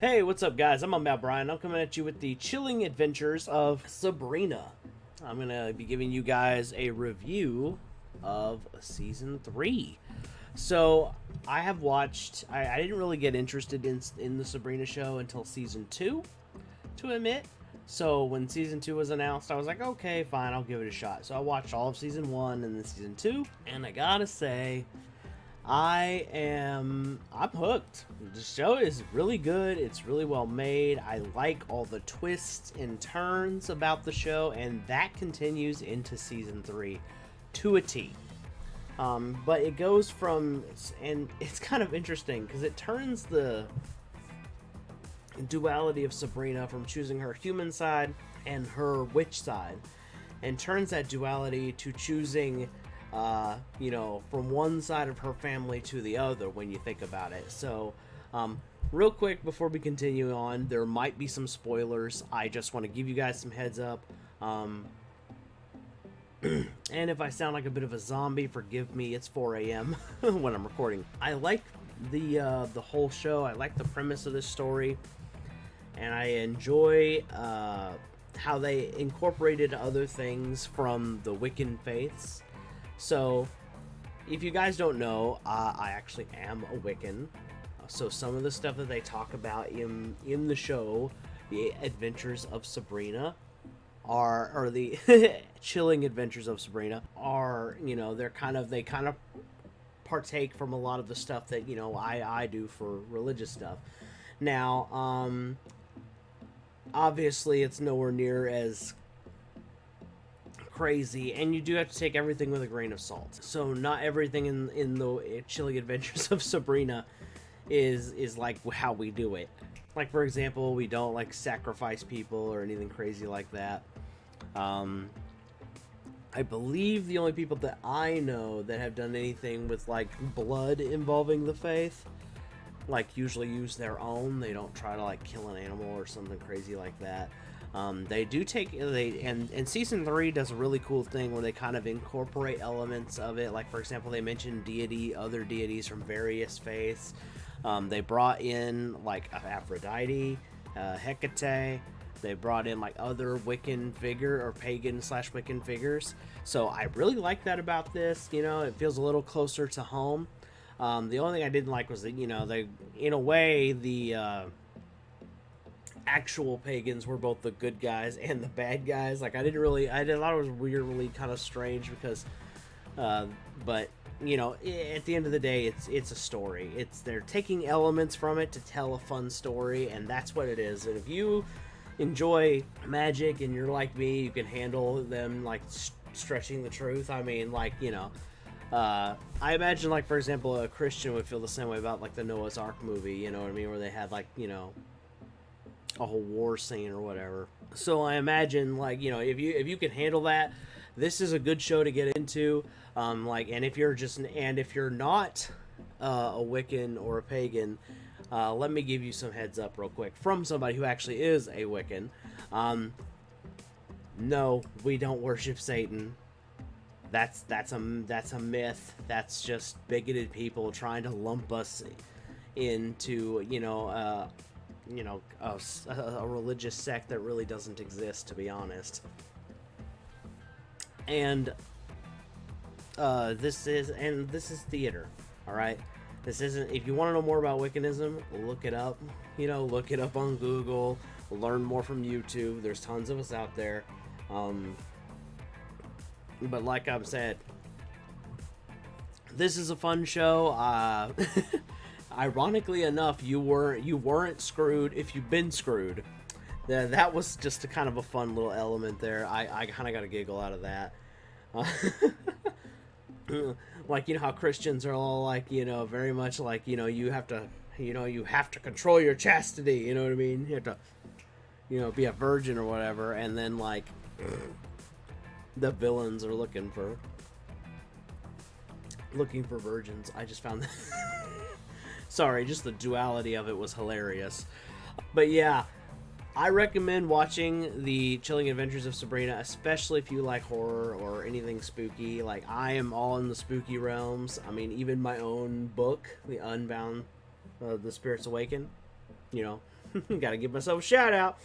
Hey, what's up, guys? I'm Matt Brian. I'm coming at you with the Chilling Adventures of Sabrina. I'm going to be giving you guys a review of Season 3. So, I have watched... I didn't really get interested in the Sabrina show until Season 2, to admit. So, when Season 2 was announced, I was like, okay, fine, I'll give it a shot. So, I watched all of Season 1 and then Season 2, and I gotta say... I'm hooked. The show is really good. It's really well made. I like all the twists and turns about the show, and that continues into season 3 to a T. But it goes from, and it's kind of interesting because it turns the duality of Sabrina from choosing her human side and her witch side, and turns that duality to choosing from one side of her family to the other when you think about it. So, real quick before we continue on, there might be some spoilers. I just want to give you guys some heads up. And if I sound like a bit of a zombie, forgive me. It's 4 a.m. when I'm recording. I like the whole show. I like the premise of this story, and I enjoy how they incorporated other things from the Wiccan faiths. So, if you guys don't know, I actually am a Wiccan. So some of the stuff that they talk about in the show, the Adventures of Sabrina, or the Chilling Adventures of Sabrina, are, they kind of partake from a lot of the stuff that, I do for religious stuff. Now, obviously it's nowhere near as crazy, and you do have to take everything with a grain of salt. So not everything in the Chilling Adventures of Sabrina is like how we do it. Like, for example, we don't like sacrifice people or anything crazy like that. I believe the only people that I know that have done anything with like blood involving the faith, like, usually use their own. They don't try to like kill an animal or something crazy like that. They do take and season 3 does a really cool thing where they kind of incorporate elements of it. Like, for example, they mentioned other deities from various faiths. They brought in like Aphrodite, Hecate. They brought in like other Wiccan figure or pagan / Wiccan figures. So I really like that about this. It feels a little closer to home. The only thing I didn't like was that they, in a way, the actual pagans were both the good guys and the bad guys. Like, I thought it was weirdly kind of strange because, but at the end of the day, it's a story. They're taking elements from it to tell a fun story, and that's what it is. And if you enjoy magic and you're like me, you can handle them like stretching the truth. I mean, like, I imagine, like, for example, a Christian would feel the same way about like the Noah's Ark movie. You know what I mean? Where they had like a whole war scene or whatever. So I imagine, like, if you can handle that, this is a good show to get into. And if you're not a Wiccan or a pagan, let me give you some heads up real quick from somebody who actually is a Wiccan. No, we don't worship Satan. That's a myth. That's just bigoted people trying to lump us into a religious sect that really doesn't exist, to be honest. And this is theater. All right, this isn't. If you want to know more about Wiccanism, look it up. Look it up on Google. Learn more from YouTube. There's tons of us out there. But like I've said, this is a fun show. Ironically enough, you weren't screwed if you've been screwed. That was just a kind of a fun little element there. I kind of got a giggle out of that. Like, how Christians are all like, very much like, you have to control your chastity. You know what I mean? You have to, be a virgin or whatever. And then, like, the villains are looking for virgins. I just found that. Sorry, just the duality of it was hilarious. But yeah, I recommend watching the Chilling Adventures of Sabrina, especially if you like horror or anything spooky. Like, I am all in the spooky realms. I mean, even my own book, The Unbound, The Spirits Awaken, Gotta give myself a shout out,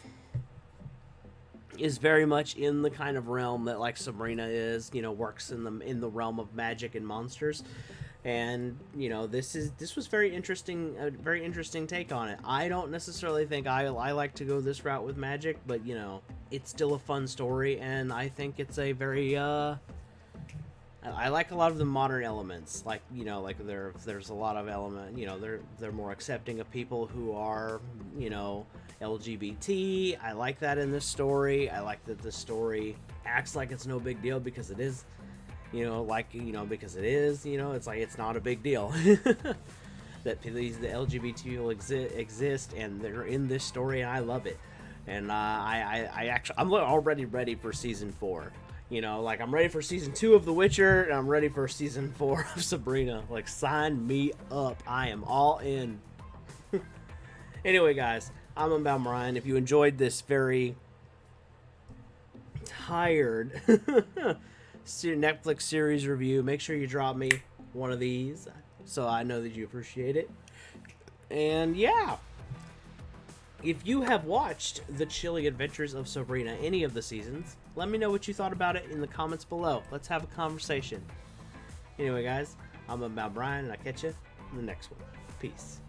is very much in the kind of realm that like Sabrina is, works in the realm of magic and monsters. And this was very interesting, a very interesting take on it. I don't necessarily think I like to go this route with magic, but it's still a fun story, and I think it's a very I like a lot of the modern elements, like there's a lot of element, they're more accepting of people who are LGBT. I like that in this story. I like that this story acts like it's no big deal because it is, because it is, it's like it's not a big deal that the LGBT people exist and they're in this story, and I love it. And I'm already ready for season 4. I'm ready for season 2 of The Witcher, and I'm ready for season 4 of Sabrina. Like, sign me up. I am all in. Anyway, guys, I'm about Brian. If you enjoyed this very tired Netflix series review, make sure you drop me one of these so I know that you appreciate it. And yeah, if you have watched The Chilling Adventures of Sabrina, any of the seasons, let me know what you thought about it in the comments below. Let's have a conversation. Anyway, guys, I'm about Brian, and I'll catch you in the next one. Peace.